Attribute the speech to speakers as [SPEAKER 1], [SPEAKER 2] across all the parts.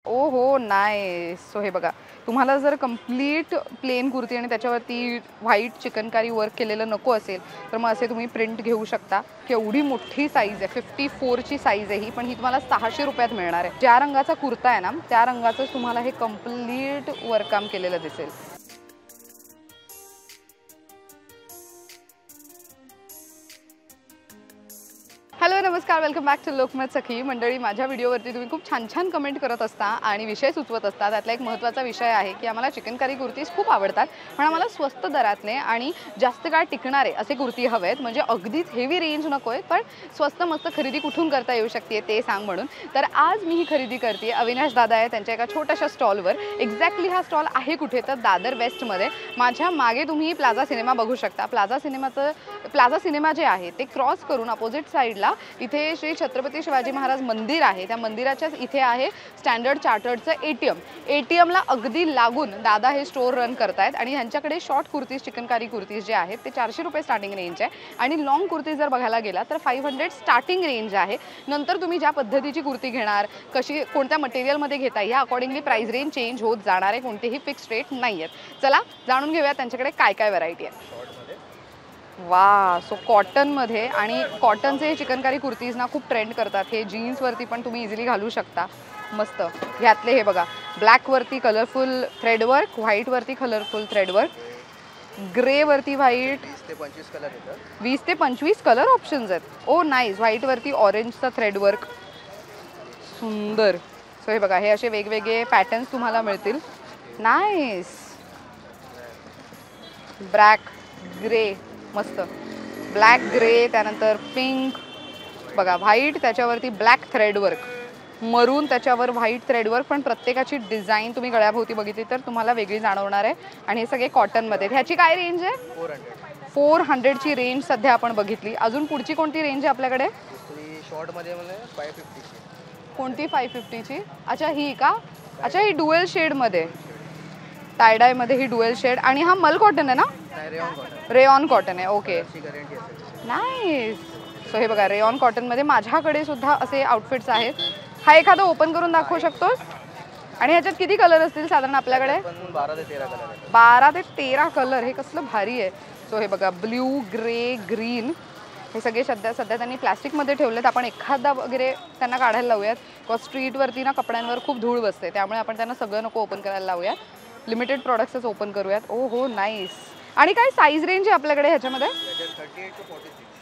[SPEAKER 1] ओहो nice. So हे बघा, तुम्हाला जर कंप्लीट प्लेन कुर्ती आणि त्याच्यावरती व्हाईट चिकनकारी वर्क केलेलं नको असेल तर मग असे तुम्ही प्रिंट घेऊ शकता. केवढी मोठी साईज आहे, 54 ची साईज आहे ही, पण ही तुम्हाला 600 रुपयात मिळणार आहे. ज्या रंगाचा कुर्ता आहे ना त्या रंगाचं तुम्हाला हे कंप्लीट वर्ककाम केलेलं दिसेल. हॅलो नमस्कार, वेलकम बॅक टू लोकमत सखी मंडळी. माझ्या व्हिडिओवरती तुम्ही खूप छान छान कमेंट करत असता आणि विषय सुचवत असता. त्यातला एक महत्त्वाचा विषय आहे की आम्हाला चिकनकारी कुर्तीज खूप आवडतात, पण आम्हाला स्वस्त दरातले आणि जास्त काळ टिकणारे असे कुर्ती हवे आहेत. म्हणजे अगदीच हेवी रेंज नको आहे, पण स्वस्त मस्त खरेदी कुठून करता येऊ शकते ते सांग म्हणून. तर आज मी ही खरेदी करते. अविनाश दादा आहे त्यांच्या एका छोट्याशा स्टॉलवर. एक्झॅक्टली हा स्टॉल आहे कुठे तर दादर वेस्टमध्ये. माझ्या मागे तुम्ही प्लाझा सिनेमा बघू शकता. प्लाझा सिनेमा जे आहे ते क्रॉस करून अपोजिट साईडला इथे श्री छत्रपती शिवाजी महाराज मंदिर आहे. त्या मंदिराच्याच इथे आहे स्टँडर्ड चार्टर्डचं एटीएमला अगदी लागून दादा हे स्टोअर रन करतायत. आणि ह्यांच्याकडे शॉर्ट कुर्तीज, चिकनकारी कुर्तीज जे आहेत ते 400 रुपये स्टार्टिंग रेंज आहे. आणि लॉंग कुर्ती जर बघायला गेला तर 500 स्टार्टिंग रेंज आहे. नंतर तुम्ही ज्या पद्धतीची कुर्ती घेणार, कशी कोणत्या मटेरियलमध्ये घेता या अकॉर्डिंगली प्राइस रेंज चेंज होत जाणार आहे. कोणतेही फिक्स रेट नाही आहेत. चला जाणून घेऊया त्यांच्याकडे काय काय व्हरायटी आहे. वा, सो कॉटनमध्ये, आणि कॉटनचे चिकनकारी कुर्तीज ना खूप ट्रेंड करतात. हे जीन्सवरती पण तुम्ही इझिली घालू शकता. मस्त. ह्यातले हे बघा, ब्लॅकवरती कलरफुल थ्रेडवर्क, व्हाईटवरती कलरफुल थ्रेडवर्क, ग्रेवरती व्हाईट. 20 ते 25 कलर ऑप्शन्स आहेत. Oh nice. व्हाईटवरती ऑरेंजचा थ्रेडवर्क, सुंदर. सो हे बघा, हे असे वेगवेगळे पॅटर्न्स तुम्हाला मिळतील. नाईस. ब्लॅक ग्रे, मस्त. ब्लॅक ग्रे, त्यानंतर पिंक बघा, व्हाईट त्याच्यावरती ब्लॅक थ्रेडवर्क, मरून त्याच्यावर व्हाईट थ्रेडवर्क. पण प्रत्येकाची डिझाईन तुम्ही गळ्याभोवती बघितली तर तुम्हाला वेगळी जाणवणार आहे. आणि हे सगळे कॉटनमध्ये. ह्याची काय रेंज आहे? 400 ची रेंज सध्या आपण बघितली. अजून पुढची कोणती रेंज आहे आपल्याकडे?
[SPEAKER 2] शॉर्टमध्ये 550 ची.
[SPEAKER 1] कोणती 550 ची? अच्छा ही का? अच्छा ही डुएल शेडमध्ये, टायडायमध्ये ही डुएल शेड. आणि हा मल कॉटन आहे ना? रेयॉन कॉटन आहे. Okay, nice. सो हे बघा, रेयॉन कॉटनमध्ये माझ्याकडे सुद्धा असे आउटफिट्स आहेत. हा एखादा ओपन करून दाखवू शकतोस? आणि ह्याच्यात किती कलर असतील साधारण आपल्याकडे? 12 ते 13 कलर. हे कसलं भारी आहे. सो हे बघा, ब्ल्यू, ग्रे, ग्रीन, हे सगळे सध्या त्यांनी प्लॅस्टिकमध्ये ठेवलेत. आपण एखादा वगैरे त्यांना काढायला लावूयात. बिकॉज स्ट्रीटवरती ना कपड्यांवर खूप धूळ बसते, त्यामुळे आपण त्यांना सगळं नको ओपन करायला लावूयात. लिमिटेड प्रॉडक्ट्सच ओपन करूयात. ओ हो, नाईस. आणि काय साईज रेंज आहे आपल्याकडे ह्याच्यामध्ये?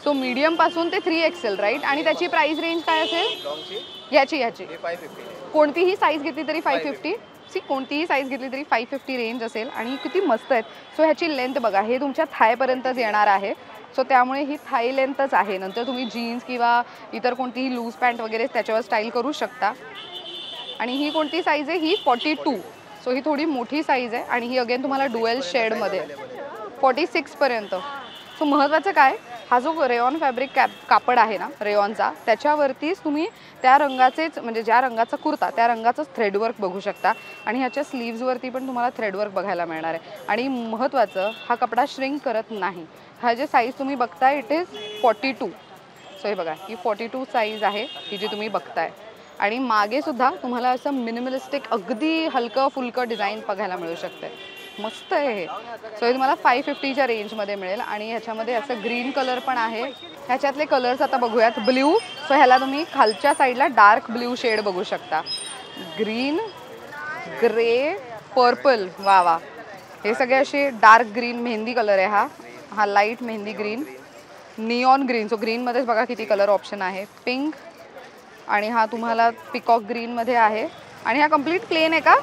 [SPEAKER 1] सो मीडियम पासून ते 3XL राईट. आणि त्याची प्राइस रेंज काय असेल ह्याची? कोणतीही साईज घेतली तरी 550. कोणतीही साईज घेतली तरी 550 रेंज असेल. आणि किती मस्त आहेत. सो ह्याची लेंथ बघा, हे तुमच्या थायपर्यंतच येणार आहे. सो त्यामुळे ही थाय लेंथच आहे. नंतर तुम्ही जीन्स किंवा इतर कोणतीही लूज पॅन्ट वगैरे त्याच्यावर स्टाईल करू शकता. आणि ही कोणती साईज आहे? ही 42. सो ही थोडी मोठी साईज आहे. आणि ही अगेन तुम्हाला डुएल शेडमध्ये 46 पर्यंत. सो महत्त्वाचं काय, हा जो रेयॉन फॅब्रिक कापड आहे ना रेयॉनचा, त्याच्यावरतीच तुम्ही त्या रंगाचेच, म्हणजे ज्या रंगाचा कुर्ता त्या रंगाचंच थ्रेडवर्क बघू शकता. आणि ह्याच्या स्लीव्जवरती पण तुम्हाला थ्रेडवर्क बघायला मिळणार आहे. आणि महत्त्वाचं, हा कपडा श्रिंक करत नाही. हा जे साईज तुम्ही बघताय इट इज 42. सो हे बघा, ही 42 साईज आहे ही जी तुम्ही बघताय. आणि मागे सुद्धा तुम्हाला असं मिनिमलिस्टिक अगदी हलकं फुलकं डिझाईन बघायला मिळू शकते. मस्त आहे हे. सो हे तुम्हाला 550च्या रेंजमध्ये मिळेल. आणि ह्याच्यामध्ये असं ग्रीन कलर पण आहे. ह्याच्यातले कलर्स आता बघूयात. ब्ल्यू, सो ह्याला तुम्ही खालच्या साईडला डार्क ब्ल्यू शेड बघू शकता. Green, grey, purple. वा वा, हे सगळे असे डार्क ग्रीन. मेहंदी कलर आहे हा light mehndi green, neon green. So ग्रीनमध्येच बघा किती कलर ऑप्शन आहे. पिंक, आणि हा तुम्हाला पिकॉक ग्रीनमध्ये आहे. आणि हा कम्प्लीट प्लेन आहे का?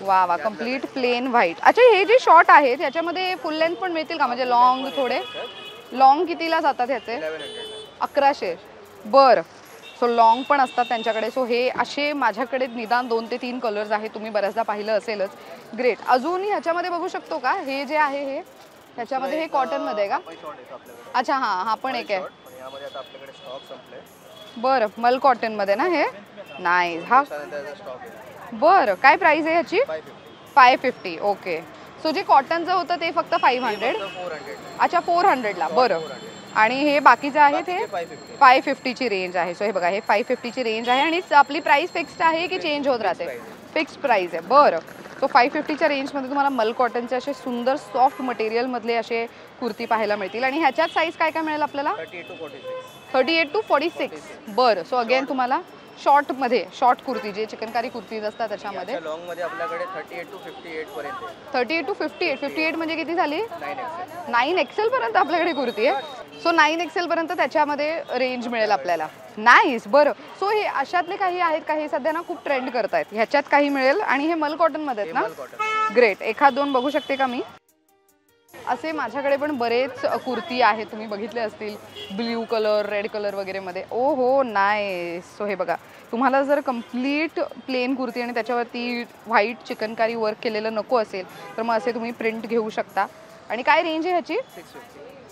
[SPEAKER 1] वा वा, कम्प्लीट प्लेन व्हाईट. अच्छा, हे जे शॉर्ट आहेत ह्याच्यामध्ये फुल लेंथ पण मिळतील का? म्हणजे लॉंग, थोडे लॉंग कितीला जातात ह्याचे? 1100. बरं. सो लॉंग पण असतात त्यांच्याकडे. सो हे असे माझ्याकडे निदान 2 ते 3 कलर्स आहेत. तुम्ही बऱ्याचदा पाहिलं असेलच. ग्रेट. अजून ह्याच्यामध्ये बघू शकतो का? हे जे आहे हे ह्याच्यामध्ये हे कॉटनमध्ये का? अच्छा हां, हा पण एक आहे. बरं, मल कॉटनमध्ये ना हे? नाईस. हा बरं, काय प्राइस आहे ह्याची? 550. ओके. सो जे कॉटनचं होतं ते फक्त 500. अच्छा, 400ला. बरं. आणि हे बाकीचे आहे ते
[SPEAKER 2] 550
[SPEAKER 1] 550ची रेंज आहे. सो हे बघा, हे 550ची रेंज आहे आणि आपली प्राइस फिक्स्ड आहे की चेंज होत राहते? फिक्स्ड प्राइस आहे. बरं. सो 550च्या रेंजमध्ये तुम्हाला मल कॉटनचे असे सुंदर सॉफ्ट मटेरियलमधले असे कुर्ती पाहायला मिळतील. आणि ह्याच्यात साईज काय काय मिळेल आपल्याला? 38 to 46. बरं. सो अगेन तुम्हाला शॉर्टमध्ये शॉर्ट कुर्ती जे चिकनकारी कुर्तीज असतात त्याच्यामध्ये
[SPEAKER 2] लॉंग मध्ये आपल्याकडे 38 to 58 पर्यंत
[SPEAKER 1] 38 to 58. 58 म्हणजे किती झाली?
[SPEAKER 2] 9XL.
[SPEAKER 1] 9XL पर्यंत आपल्याकडे कुर्ती आहे. सो 9XL पर्यंत त्याच्यामध्ये रेंज मिळेल आपल्याला. नाईस. बरं. सो हे अशातले काही आहेत का हे सध्या ना खूप ट्रेंड करतायत, ह्याच्यात काही मिळेल आणि हे मल कॉटनमध्ये आहेत ना? ग्रेट. एखाद दोन बघू शकते का मी? असे माझ्याकडे पण बरेच कुर्ती आहेत, तुम्ही बघितले असतील ब्ल्यू कलर, रेड कलर वगैरे मध्ये. ओ हो नाईस. सो हे बघा, तुम्हाला जर कम्प्लीट प्लेन कुर्ती आणि त्याच्यावरती व्हाईट चिकनकारी वर्क केलेलं नको असेल तर मग असे तुम्ही प्रिंट घेऊ शकता. आणि काय रेंज आहे ह्याची?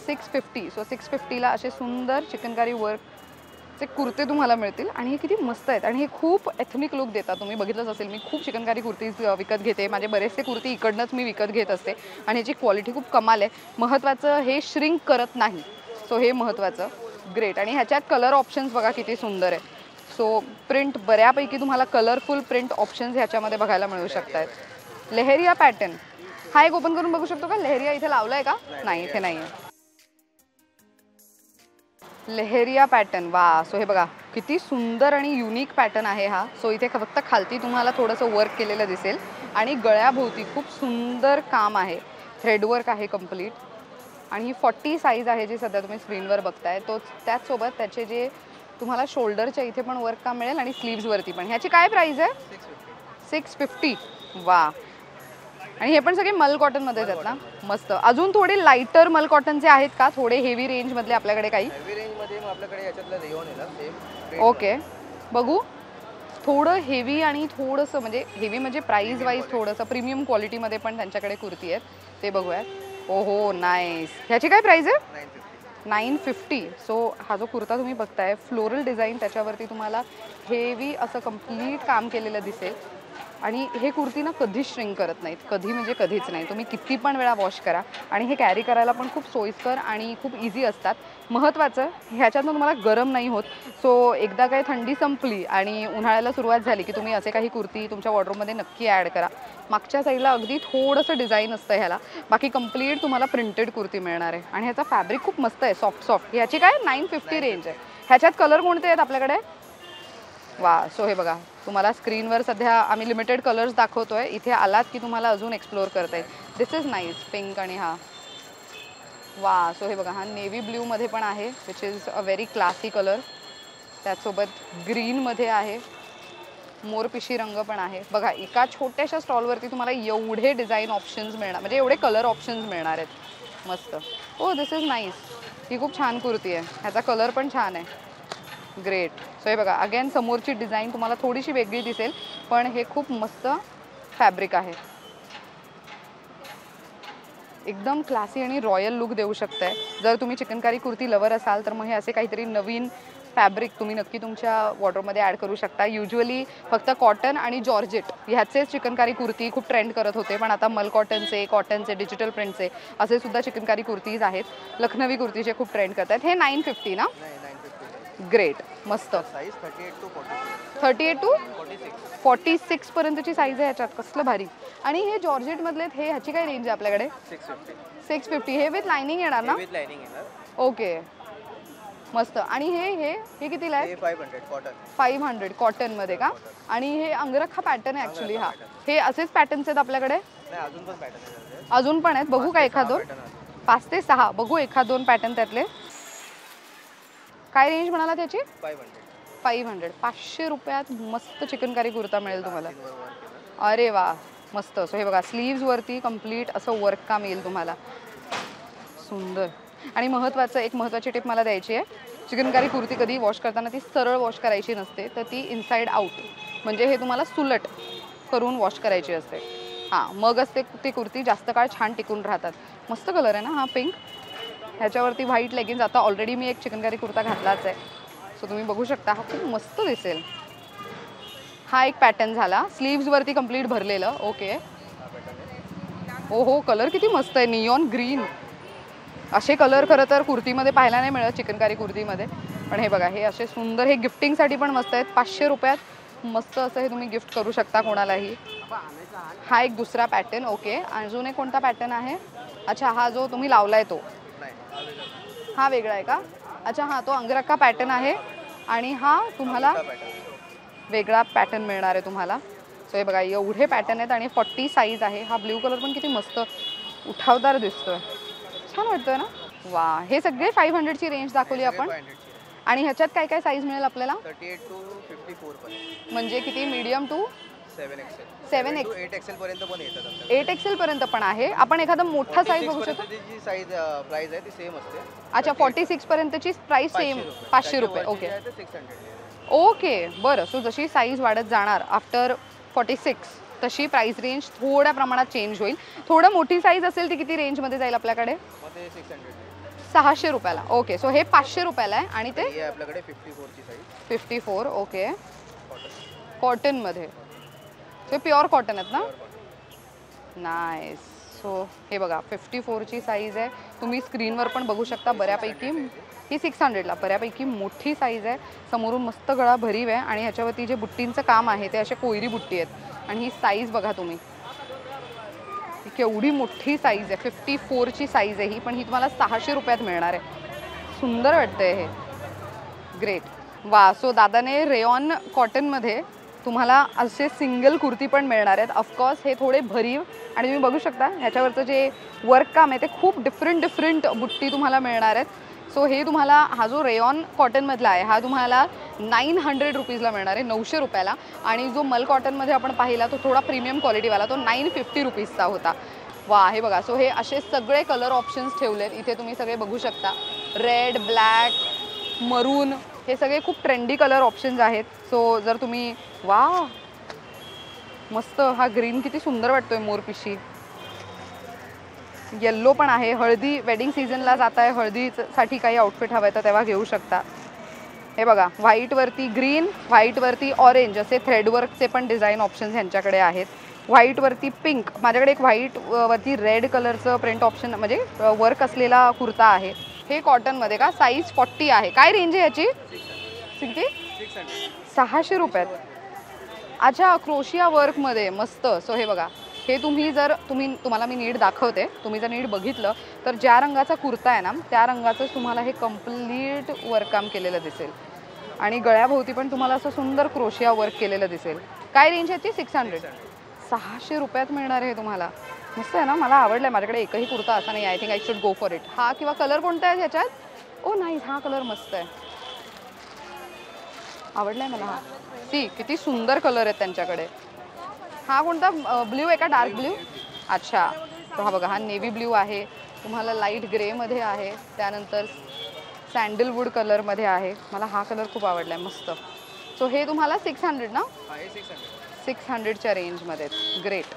[SPEAKER 1] 650. सो 650ला असे सुंदर चिकनकारी वर्कचे कुर्ते तुम्हाला मिळतील. आणि हे किती मस्त आहेत आणि हे खूप एथनिक लुक देतात. तुम्ही बघितलंच असेल, मी खूप चिकनकारी कुर्तीज विकत घेते, माझे बरेचसे कुर्ती इकडनंच मी विकत घेत असते आणि ह्याची क्वालिटी खूप कमाल आहे. महत्त्वाचं हे श्रिंक करत नाही. सो हे महत्त्वाचं. ग्रेट. आणि ह्याच्यात कलर ऑप्शन्स बघा किती सुंदर आहे. सो प्रिंट बऱ्यापैकी तुम्हाला कलरफुल प्रिंट ऑप्शन्स ह्याच्यामध्ये बघायला मिळू शकतात. लेहरिया पॅटर्न हा एक ओपन करून बघू शकतो का? लेहरिया इथे लावला आहे का? नाही, इथे नाही आहे. लेहरिया पॅटर्न. वा. सो हे बघा किती सुंदर आणि युनिक पॅटर्न आहे हा. सो इथे फक्त खालती तुम्हाला थोडंसं वर्क केलेलं दिसेल आणि गळ्याभोवती खूप सुंदर काम आहे, थ्रेडवर्क आहे कम्प्लीट. आणि ही 40 साईज आहे जी सध्या तुम्ही स्क्रीनवर बघताय. त्याचसोबत त्याचे जे तुम्हाला शोल्डरच्या इथे पण वर्क काम मिळेल आणि स्लीव्सवरती पण. ह्याची काय प्राइस आहे? 650. वा. आणि हे पण सगळे मल कॉटनमध्येच आहेत ना? मस्त. अजून थोडे लाइटर मल कॉटनचे आहेत का? थोडे हेवी रेंजमधले आपल्याकडे काही?
[SPEAKER 2] हेवी रेंजमध्ये मग आपल्याकडे याच्यातलं रेयॉन आहे ना सेम.
[SPEAKER 1] ओके. बघू. थोडं हेवी आणि थोडंसं म्हणजे हेवी म्हणजे प्राइस वाईज थोडंसं प्रीमियम क्वालिटीमध्ये पण त्यांच्याकडे कुर्ती आहेत, ते बघूयात. ओ हो नाईस. ह्याची काय प्राइस आहे? 950. सो हा जो कुर्ता तुम्ही बघताय फ्लोरल डिझाईन त्याच्यावरती तुम्हाला हेवी असं कम्प्लीट काम केलेलं दिसेल. आणि हे कुर्ती ना कधीच श्रिंक करत नाहीत, कधी म्हणजे कधीच नाही. तुम्ही किती पण वेळा वॉश करा आणि हे कॅरी करायला पण खूप सोयीस्कर आणि खूप इझी असतात. महत्त्वाचं ह्याच्यातनं तुम्हाला गरम नाही होत. सो एकदा काय थंडी संपली आणि उन्हाळ्याला सुरुवात झाली की तुम्ही असे काही कुर्ती तुमच्या वॉर्डरोबमध्ये नक्की ॲड करा. मागच्या साईडला अगदी थोडंसं डिझाईन असतं ह्याला, बाकी कम्प्लीट तुम्हाला प्रिंटेड कुर्ती मिळणार आहे. आणि ह्याचा फॅब्रिक खूप मस्त आहे, सॉफ्ट सॉफ्ट. ह्याची काय 950 रेंज आहे. ह्याच्यात कलर कोणते आहेत आपल्याकडे? वा. सो हे बघा, तुम्हाला स्क्रीनवर सध्या आम्ही लिमिटेड कलर्स दाखवतोय. इथे आलात की तुम्हाला अजून एक्सप्लोअर करता येईल. दिस इज नाईस. पिंक आणि हा. वा. सो हे बघा, हा नेव्ही ब्ल्यूमध्ये पण आहे which is a very classy colour. त्याचसोबत ग्रीनमध्ये आहे, मोरपिशी रंग पण आहे. बघा, एका छोट्याशा स्टॉलवरती तुम्हाला एवढे डिझाईन ऑप्शन्स मिळणार, म्हणजे एवढे कलर ऑप्शन्स मिळणार आहेत. मस्त. ओ दिस इज नाईस. ही खूप छान कुर्ती आहे, ह्याचा कलर पण छान आहे. ग्रेट. सो हे बघा, अगेन समोरची डिझाईन तुम्हाला थोडीशी वेगळी दिसेल पण हे खूप मस्त फॅब्रिक आहे. एकदम क्लासी आणि रॉयल लुक देऊ शकताय. जर तुम्ही चिकनकारी कुर्ती लवर असाल तर मग हे असे काहीतरी नवीन फॅब्रिक तुम्ही नक्की तुमच्या वॉर्डरोबमध्ये ॲड करू शकता. युजली फक्त कॉटन आणि जॉर्जेट ह्याचेच चिकनकारी कुर्ती खूप ट्रेंड करत होते, पण आता मल कॉटनचे, डिजिटल प्रिंटचे असे सुद्धा चिकनकारी कुर्तीज आहेत. लखनवी कुर्तीचे खूप ट्रेंड करतात. हे 950 ना? ग्रेट. मस्त. 38 to 46 पर्यंतची साईज आहे ह्याच्यात. कसलं भारी. आणि हे जॉर्जेटमधले हे ह्याची काय रेंज आहे आपल्याकडे? 650. हे विथ लाइनिंग येणार ना? ओके. मस्त. आणि हे कितीला आहे? 500 कॉटनमध्ये का? आणि हे अंगरखा पॅटर्न आहे ॲक्च्युली. हा, हे असेच पॅटर्न्स आहेत आपल्याकडे? अजून पण आहेत. बघू का एखाद दोन? 5 ते 6 बघू एखाद दोन पॅटर्न त्यातले. काय रेंज म्हणाला त्याची? 500. 500 रुपयात मस्त चिकनकारी कुर्ता मिळेल तुम्हाला. अरे वा, मस्त. सो हे बघा, स्लीव्सवरती कम्प्लीट असं वर्क काम येईल तुम्हाला. सुंदर. आणि एक महत्त्वाची टिप मला द्यायची आहे. चिकनकारी कुर्ती कधी वॉश करताना ती सरळ वॉश करायची नसते, तर ती इनसाईड आउट म्हणजे हे तुम्हाला सुलट करून वॉश करायची असते. हां, मगच ती कुर्ती जास्त काळ छान टिकून राहतात. मस्त कलर आहे ना हा, पिंक. ह्याच्यावरती व्हाईट लेगिन्स. आता ऑलरेडी मी एक चिकनकारी कुर्ता घातलाच आहे, सो तुम्ही बघू शकता. हा खूप मस्त दिसेल. हा एक पॅटर्न झाला, स्लीव्सवरती कम्प्लीट भरलेलं. ओके. हो हो, कलर किती मस्त आहे, नियॉन ग्रीन. असे कलर खरं तर कुर्तीमध्ये पाहायला नाही मिळत, चिकनकारी कुर्तीमध्ये. पण हे बघा, हे असे सुंदर, हे गिफ्टिंगसाठी पण मस्त आहेत. 500 रुपयात मस्त असं हे तुम्ही गिफ्ट करू शकता कोणालाही. हा एक दुसरा पॅटर्न. ओके, अजून एक कोणता पॅटर्न आहे? अच्छा, हा जो तुम्ही लावलाय तो, हा वेगळा आहे का? अच्छा, हा तो अंगरखा पॅटर्न आहे आणि हा तुम्हाला वेगळा पॅटर्न मिळणार आहे तुम्हाला. सो हे बघा, एवढे पॅटर्न आहेत आणि 40 साईज आहे. हा ब्ल्यू कलर पण किती मस्त उठावदार दिसतोय, छान वाटतोय ना. वा, हे सगळे 500 ची रेंज दाखवली आपण. आणि ह्याच्यात काय काय साईज मिळेल आपल्याला?
[SPEAKER 2] 38 to 54 पर्यंत.
[SPEAKER 1] म्हणजे किती? Medium to
[SPEAKER 2] 7XL.
[SPEAKER 1] 8XL
[SPEAKER 2] पर्यंत पण येतात आपल्याकडे.
[SPEAKER 1] 8XL पर्यंत पण आहे. आपण एखादा मोठा साईज बघू शकतो.
[SPEAKER 2] जी साईज प्राइस आहे ती सेम असते.
[SPEAKER 1] अच्छा, 46 पर्यंतची प्राइस सेम, 500 रुपये. ओके
[SPEAKER 2] 600.
[SPEAKER 1] ओके, बरं. सो जशी साईज वाढत जाणार आफ्टर 46 तशी प्राइस रेंज थोड्या प्रमाणात चेंज होईल. थोडं मोठी साईज असेल ती किती रेंजमध्ये जाईल आपल्याकडे?
[SPEAKER 2] मग ते
[SPEAKER 1] 600 रुपयाला. ओके, सो हे 500 रुपयाला आहे आणि ते
[SPEAKER 2] आपल्याकडे 54 ची साईज.
[SPEAKER 1] 54. ओके, कॉटनमध्ये. सो प्युअर कॉटन आहेत ना? नाईस. सो हे बघा, 54 ची साईज आहे. तुम्ही स्क्रीनवर पण बघू शकता बऱ्यापैकी. ही 600ला बऱ्यापैकी मोठी साईज आहे. समोरून मस्त गळा भरीव आहे आणि ह्याच्यावरती जे बुट्टींचं काम आहे ते असे कोयरी बुट्टी आहेत. आणि ही साईज बघा तुम्ही, केवढी मोठी साईज आहे. 54 ची साईज आहे ही, पण ही तुम्हाला 600 रुपयात मिळणार आहे. सुंदर वाटतंय हे, ग्रेट. वा, सो दादाने रेयॉन कॉटनमध्ये तुम्हाला असे सिंगल कुर्ती पण मिळणार आहेत. ऑफकोर्स हे थोडे भरीव आणि तुम्ही बघू शकता ह्याच्यावरचं जे वर्क काम आहे ते खूप डिफरंट बुट्टी तुम्हाला मिळणार आहेत. सो हे तुम्हाला, हा जो रेयॉन कॉटनमधला आहे हा तुम्हाला 900 रुपीजला मिळणार आहे, 900 रुपयाला. आणि जो मल कॉटनमध्ये आपण पाहिला तो थोडा प्रीमियम क्वालिटीवाला, तो 950 रुपीजचा होता. वा, हे बघा. सो हे असे सगळे कलर ऑप्शन्स ठेवलेत इथे, तुम्ही सगळे बघू शकता. रेड, ब्लॅक, मरून, हे सगळे खूप ट्रेंडी कलर ऑप्शन्स आहेत. सो जर तुम्ही, वा मस्त, हा ग्रीन किती सुंदर वाटतोय, मोरपिशी. येल्लो पण आहे. हळदी, वेडिंग सीझनला जात आहे, हळदीसाठी काही आउटफिट हवं आहे तर तेव्हा घेऊ शकता. हे बघा, व्हाईटवरती ग्रीन, व्हाईटवरती ऑरेंज असे थ्रेडवर्कचे पण डिझाईन ऑप्शन्स ह्यांच्याकडे आहेत. व्हाईटवरती पिंक, माझ्याकडे एक व्हाईटवरती रेड कलरचं प्रिंट ऑप्शन म्हणजे वर्क असलेला कुर्ता आहे. हे कॉटनमध्ये का? साईज 40 आहे. काय रेंज आहे याची? 600 रुपयात. अच्छा, क्रोशिया वर्कमध्ये मस्त. सो हे बघा, हे तुम्हाला मी नीट दाखवते. तुम्ही जर नीट बघितलं तर ज्या रंगाचा कुर्ता आहे ना त्या रंगाचंच तुम्हाला हे कम्प्लीट वर्ककाम केलेलं दिसेल. आणि गळ्याभोवती पण तुम्हाला असं सुंदर क्रोशिया वर्क केलेलं दिसेल. काय रेंज आहे ती? 600. 600 रुपयात मिळणार आहे तुम्हाला. मस्त आहे ना, मला आवडलं आहे. माझ्याकडे एकही कुर्ता असा नाही. I think I should go for it. हा किंवा कलर कोणता आहे ह्याच्यात? ओ नाही, हा कलर मस्त आहे, आवडला आहे मला हा. सी, किती सुंदर कलर आहेत त्यांच्याकडे. हा कोणता? ब्ल्यू आहे का? Dark blue. अच्छा, तो हा बघा, हा नेव्ही ब्ल्यू आहे. तुम्हाला लाईट ग्रेमध्ये आहे, त्यानंतर सँडलवूड कलरमध्ये आहे. मला हा कलर खूप आवडला आहे, मस्त. सो हे तुम्हाला 600 ना? 600च्या रेंजमध्ये. ग्रेट.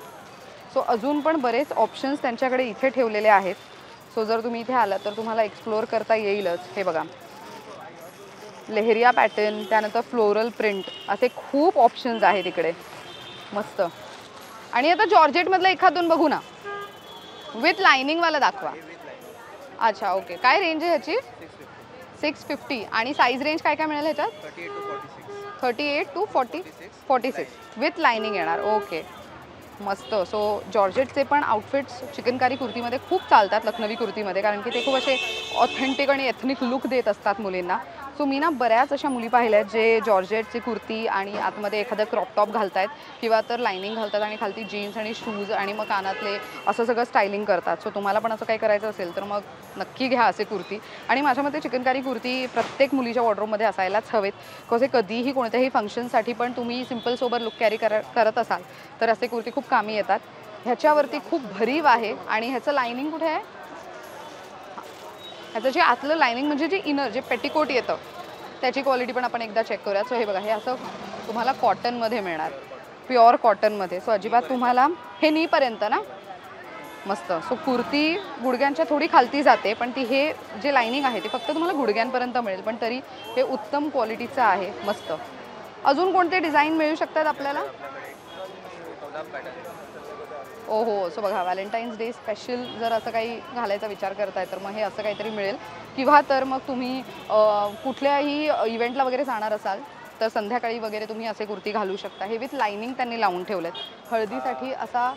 [SPEAKER 1] सो अजून पण बरेच ऑप्शन्स त्यांच्याकडे इथे ठेवलेले आहेत. सो जर तुम्ही इथे आलात तर तुम्हाला एक्सप्लोअर करता येईलच. हे बघा, लेहरिया पॅटर्न, त्यानंतर फ्लोरल प्रिंट, असे खूप ऑप्शन्स आहेत इकडे, मस्त. आणि आता जॉर्जेटमधलं एखाद दोन बघू ना, विथ लायनिंगवाला दाखवा. अच्छा, ओके. काय रेंज आहे ह्याची? 650. आणि साईज रेंज काय काय मिळेल ह्याच्यात? 38 to 46 विथ लायनिंग येणार. ओके, मस्त. सो जॉर्जेटचे पण आउटफिट्स चिकनकारी कुर्तीमध्ये खूप चालतात, लखनवी कुर्तीमध्ये, कारण की ते खूप असे ऑथेंटिक आणि एथनिक लुक देत असतात मुलींना. सो मी ना बऱ्याच अशा मुली पाहिल्या आहेत जे जॉर्जेटची कुर्ती आणि आतमध्ये एखादं क्रॉप टॉप घालतायत किंवा तर लायनिंग घालतात आणि खालती जीन्स आणि शूज आणि मग कानातले असं सगळं स्टायलिंग करतात. सो तुम्हाला पण असं काही करायचं असेल तर मग नक्की घ्या असे कुर्ती. आणि माझ्या मते चिकनकारी कुर्ती प्रत्येक मुलीच्या वॉर्डरोबमध्ये असायलाच हवेत. कसे कधीही कोणत्याही फंक्शनसाठी पण तुम्ही सिम्पल सोबर लुक कॅरी करत असाल तर असे कुर्ती खूप कामी येतात. ह्याच्यावरती खूप भरीव आहे आणि ह्याचं लायनिंग कुठे आहे? ह्याचं जे आतलं लायनिंग म्हणजे जे इनर जे पेटिकोट येतं त्याची क्वालिटी पण आपण एकदा चेक करूया. सो हे बघा, हे असं तुम्हाला कॉटनमध्ये मिळणार, प्युअर कॉटनमध्ये. सो अजिबात तुम्हाला हे नीपर्यंत ना, मस्त. सो कुर्ती गुडघ्यांच्या थोडी खालती जाते, पण ती हे जे लायनिंग आहे ते फक्त तुम्हाला गुडघ्यांपर्यंत मिळेल, पण तरी हे उत्तम क्वालिटीचं आहे, मस्त. अजून कोणते डिझाईन मिळू शकतात आपल्याला? ओहो, सो बघा व्हॅलेंटाईन्स डे स्पेशल जर असं काही घालायचा विचार करताय तर मग हे असं काहीतरी मिळेल. किंवा तर मग तुम्ही कुठल्याही इव्हेंटला वगैरे जाणार असाल तर संध्याकाळी वगैरे तुम्ही असे कुर्ती घालू शकता. हे विथ लाइनिंग त्यांनी लावून ठेवलेत हळदीसाठी असा.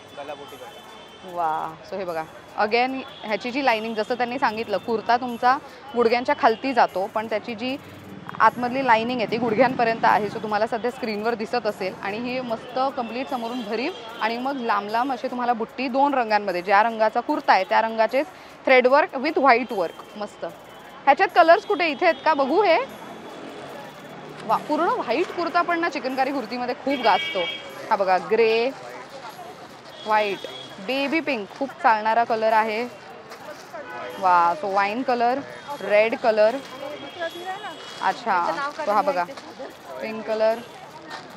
[SPEAKER 1] वा, सो हे बघा अगेन ह्याची जी लाइनिंग जसं त्यांनी सांगितलं कुर्ता तुमचा गुडघ्यांच्या खालती जातो पण त्याची जी आतमधली लाइनिंग आहे ती गुडघ्यांपर्यंत आहे. सो तुम्हाला सध्या स्क्रीनवर दिसत असेल. आणि ही मस्त कंप्लीट समोरून भरीव आणि मग लांब लांब असे तुम्हाला बुट्टी 2 रंगांमध्ये, ज्या रंगाचा कुर्ता आहे त्या रंगाचेच थ्रेडवर्क विथ व्हाईट वर्क. मस्त. ह्याच्यात कलर्स कुठे इथे आहेत का बघू. हे वा, पूर्ण व्हाईट कुर्ता पण ना चिकनकारी कुर्तीमध्ये खूप गाजतो. हा बघा ग्रे, व्हाईट, बेबी पिंक खूप चालणारा कलर आहे. वा, so wine colour, red colour. अच्छा, तो हा बघा पिंक कलर,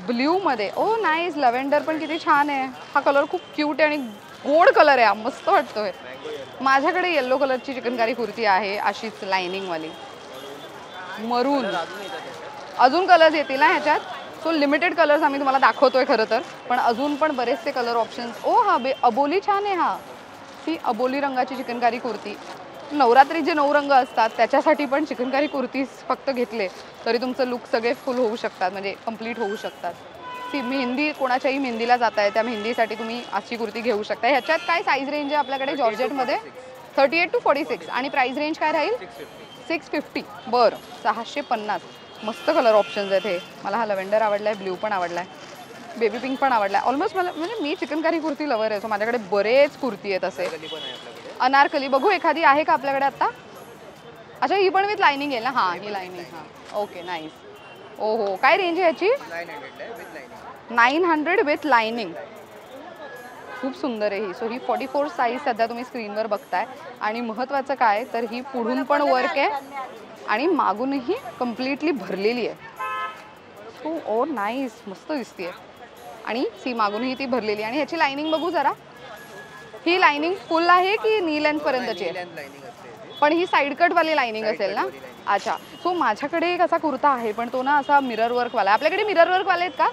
[SPEAKER 1] ब्ल्यू मध्ये. ओ नाईस. लव्हेंडर पण किती छान आहे. हा कलर खूप क्यूट आहे आणि गोड कलर आहे. मस्त वाटतोय. माझ्याकडे येलो कलरची चिकनकारी कुर्ती आहे अशीच लाइनिंग वाली. मरून अजून कलर्स येतील ना ह्याच्यात. सो लिमिटेड कलर्स आम्ही तुम्हाला दाखवतोय खरं तर, पण अजून पण बरेचसे कलर ऑप्शन्स. ओ हा अबोली छान आहे. हा ती अबोली रंगाची चिकनकारी कुर्ती. नवरात्री जे 9 रंग असतात त्याच्यासाठी पण चिकनकारी कुर्तीज फक्त घेतले तरी तुमचं लुक सगळे फुल होऊ शकतात, म्हणजे कंप्लीट होऊ शकतात. ती मेहंदी, कोणाच्याही मेहंदीला जात आहे त्या मेहंदीसाठी तुम्ही अशी कुर्ती घेऊ शकता. ह्याच्यात काय साईज रेंज आहे आपल्याकडे जॉर्जेटमध्ये? 38 to 46. आणि प्राइस रेंज काय राहील? 650. बरं, 650. मस्त कलर ऑप्शन्स आहेत हे. मला हा लव्हेंडर आवडला आहे, ब्ल्यू पण आवडला आहे, बेबी पिंक पण आवडला आहे. ऑलमोस्ट मला म्हणजे मी चिकनकारी कुर्ती लवर आहे. सो माझ्याकडे बरेच कुर्ती आहेत असे. अनारकली बघू एखादी आहे का आपल्याकडे आता? अच्छा, ही पण विथ लाइनिंग आहे ना? हां, ही लाइनिंग. हां, ओके नाईस. ओ हो, काय रेंज आहे ह्याची? 900 विथ लाइनिंग. खूप सुंदर आहे ही. सो ही 44 साईज सध्या तुम्ही स्क्रीनवर बघताय. आणि महत्त्वाचं काय तर ही पुढून पण वर्क आहे आणि मागूनही कम्प्लिटली भरलेली आहे. सो ओ नाईस, मस्त दिसते. आणि सी मागूनही ती भरलेली. आणि ह्याची लाइनिंग बघू जरा. ही लाइनिंग फुल आहे की नी लेंथ पर्यंतची आहे? पण ही साईड कट वाली लाइनिंग असेल ना? अच्छा. सो माझ्याकडे एक असा कुर्ता आहे पण तो ना असा मिरर वर्क वाला. आपल्याकडे मिरर वर्क वाले आहेत का?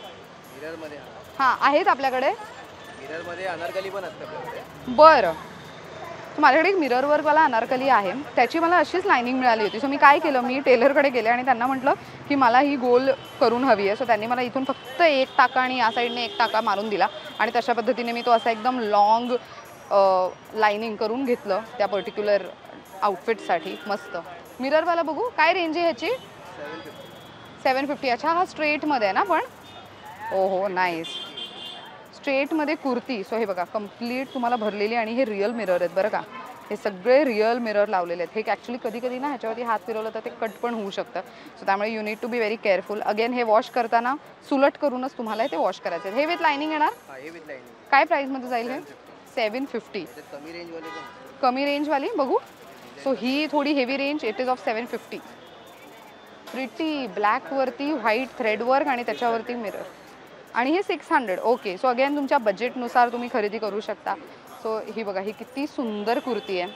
[SPEAKER 2] मिरर मध्ये
[SPEAKER 1] हां आहेत आपल्याकडे.
[SPEAKER 2] मिरर मध्ये अनारकली पण असते आपल्याकडे.
[SPEAKER 1] बरं, माझ्याकडे एक मिरर वर्कवाला अनारकली आहे. त्याची मला अशीच लाइनिंग मिळाली होती. सो मी काय केलं, मी टेलरकडे गेले आणि त्यांना म्हटलं की मला ही गोल करून हवी आहे. सो त्यांनी मला इथून फक्त 1 टाका आणि या साईडने 1 टाका मारून दिला आणि तशा पद्धतीने मी तो असा एकदम लॉंग लाइनिंग करून घेतलं त्या पर्टिक्युलर आउटफिटसाठी. मस्त. मिररवाला बघू काय रेंज आहे ह्याची? 750. अच्छा, हा स्ट्रेटमध्ये आहे ना पण? ओ हो नाईस. स्ट्रेटमध्ये कुर्ती. सो हे बघा कंप्लीट तुम्हाला भरलेली आणि हे रिअल मिरर आहेत बरं का. हे सगळे रिअल मिरर लावलेले आहेत. हे ॲक्च्युली कधी कधी ना ह्याच्यावरती हात फिरवलं तर ते कट पण होऊ शकतं. सो त्यामुळे you need to be very careful. Again हे वॉश करताना सुलट करूनच तुम्हाला ते वॉश करायचे. हे विथ लाइनिंग येणार? काय प्राईसमध्ये जाईल हे? 750. कमी रेंजवाली बघू. सो ही थोडी heavy range. It is of 750. Pretty ब्लॅकवरती व्हाईट थ्रेडवर्क आणि त्याच्यावरती मिरर. आणि हे 600. ओके. सो अगेन तुमच्या बजेटनुसार तुम्ही खरेदी करू शकता. सो ही बघा ही किती सुंदर कुर्ती आहे.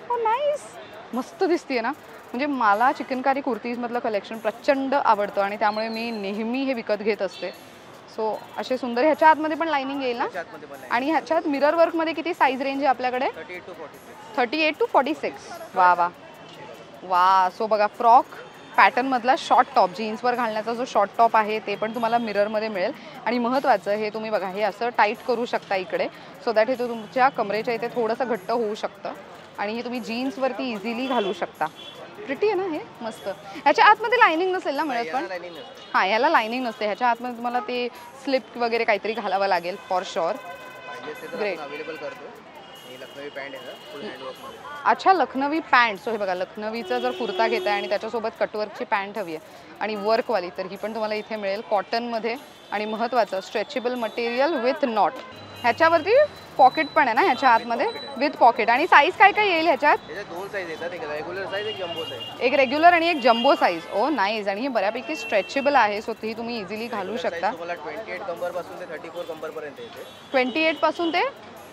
[SPEAKER 1] ओ नाईस, मस्त दिसते ना. म्हणजे मला चिकनकारी कुर्तीजमधलं कलेक्शन प्रचंड आवडतं आणि त्यामुळे मी नेहमी हे विकत घेत असते. सो असे सुंदर. ह्याच्या आतमध्ये पण लाइनिंग येईल ना? आणि ह्याच्यात मिरर वर्कमध्ये किती साईज रेंज आहे आपल्याकडे? 38 to 46. वा वा वा. सो बघा फ्रॉक पॅटर्नमधला शॉर्ट टॉप, जीन्सवर घालण्याचा जो शॉर्ट टॉप आहे ते पण तुम्हाला मिररमध्ये मिळेल. आणि महत्त्वाचं हे तुम्ही बघा हे असं टाईट करू शकता इकडे. सो दॅट हे तुमच्या कमरेच्या इथे थोडंसं घट्ट होऊ शकतं आणि हे तुम्ही जीन्सवरती इझिली घालू शकता. प्रिटी आहे ना हे? मस्त. ह्याच्या आतमध्ये लाइनिंग नसेल ना मिळत पण? हां, ह्याला लाइनिंग नसते. ह्याच्या आतमध्ये तुम्हाला ते स्लिप वगैरे काहीतरी घालावं लागेल फॉर शुअर. ग्रेट. अच्छा, लखनवी पॅन्ट. सो हे बघा लखनवीचा जर कुर्ता घेताय आणि त्याच्यासोबत कटवर्कची पॅन्ट हवी आहे आणि वर्कवाली तर ही पण तुम्हाला इथे मिळेल कॉटनमध्ये. आणि महत्त्वाचं स्ट्रेचेबल मटेरियल विथ नॉट. ह्याच्यावरती पॉकेट पण आहे ना ह्याच्या आतमध्ये? With pocket. आणि साईज काय काय येईल ह्याच्यात?
[SPEAKER 2] 2 साईज येतात, एक रेग्युलर साईज, एक जम्बो साईज.
[SPEAKER 1] एक रेग्युलर आणि एक जम्बो साईज. ओ नाईस. आणि ही बऱ्यापैकी स्ट्रेचेबल आहे. सो ती तुम्ही इझिली घालू शकता.
[SPEAKER 2] 28 कंबर पासून ते 34 कंबर पर्यंत येते.
[SPEAKER 1] 28 पासून ते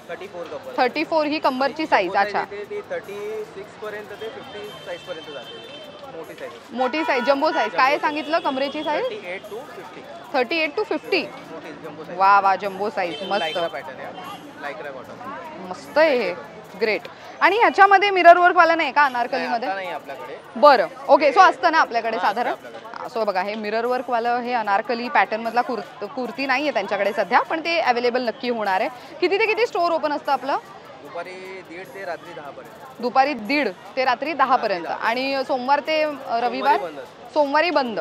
[SPEAKER 2] 34 कंबर.
[SPEAKER 1] 34 ही कंबरची साईज. अच्छा,
[SPEAKER 2] 36 पर्यंत ते 50 साईज पर्यंत जाते. मोठी साईज.
[SPEAKER 1] मोठी साईज जम्बो साईज. काय सांगितलं कमरेची size?
[SPEAKER 2] 38 to 50.
[SPEAKER 1] 38 to 50.
[SPEAKER 2] Jumbo size
[SPEAKER 1] वा वा जम्बो साईज मस्त
[SPEAKER 2] लायक्रा पॅटर्न आहे लायक्रा कॉटन
[SPEAKER 1] मस्त आहे हे ग्रेट आणि ह्याच्यामध्ये मिरर वर्क वाला नाही का अनारकलीमध्ये
[SPEAKER 2] नाही आपल्याकडे
[SPEAKER 1] बरं ओके सो असतं ना आपल्याकडे साधारण सो बघा हे मिरर वर्क वालं हे अनारकली पॅटर्न मधला कुर्ती नाही आहे त्यांच्याकडे सध्या पण ते अवेलेबल नक्की होणार आहे किती ते किती स्टोर ओपन असतं आपलं
[SPEAKER 2] दुपारी 1:30 ते रात्री 10 पर्यंत
[SPEAKER 1] दुपारी 1:30 ते रात्री 10 पर्यंत आणि सोमवार ते रविवार सोमवारी बंद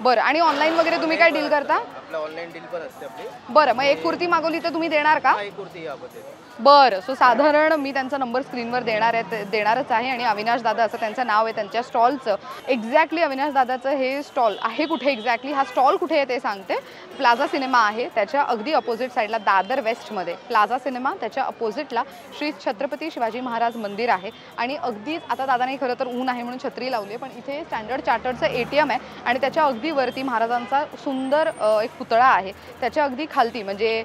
[SPEAKER 1] बरं आणि ऑनलाईन वगैरे तुम्ही काय डील करता
[SPEAKER 2] आपलं ऑनलाईन डील पण असते आपली
[SPEAKER 1] बरं मग एक कुर्ती मागवली तर तुम्ही देणार का
[SPEAKER 2] एक कुर्ती याबद्दल
[SPEAKER 1] बरं सो साधारण मी त्यांचा नंबर स्क्रीनवर देणारच आहे आणि अविनाश दादा असं त्यांचं नाव आहे त्यांच्या स्टॉलचं एक्झॅक्टली अविनाश दादाचं हे स्टॉल आहे कुठे एक्झॅक्टली हा स्टॉल कुठे आहे ते सांगते प्लाझा सिनेमा आहे त्याच्या अगदी अपोजिट साईडला दादर वेस्टमध्ये प्लाझा सिनेमा त्याच्या अपोजिटला श्री छत्रपती शिवाजी महाराज मंदिर आहे आणि अगदीच आता दादाने खरं तर ऊन आहे म्हणून छत्री लावली आहे पण इथे स्टँडर्ड चार्टर्डचं ATM आहे आणि त्याच्या अगदी वरती महाराजांचा सुंदर एक पुतळा आहे त्याच्या अगदी खालती म्हणजे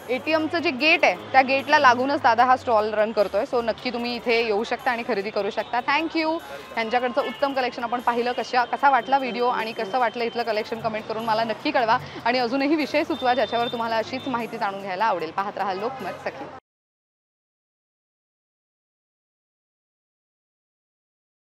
[SPEAKER 1] ATMचं जे गेट आहे त्या गेटला लागूनच दादा हा स्टॉल रन करतोय सो नक्की तुम्ही इथे येऊ शकता आणि खरेदी करू शकता थँक्यू यांच्याकडचं उत्तम कलेक्शन आपण पाहिलं कसा वाटला व्हिडिओ आणि कसं वाटलं इथलं कलेक्शन कमेंट करून मला नक्की कळवा आणि अजूनही विषय सुचवा ज्याच्यावर तुम्हाला अशीच माहिती जाणून घ्यायला आवडेल पाहत राहा लोकमत सखी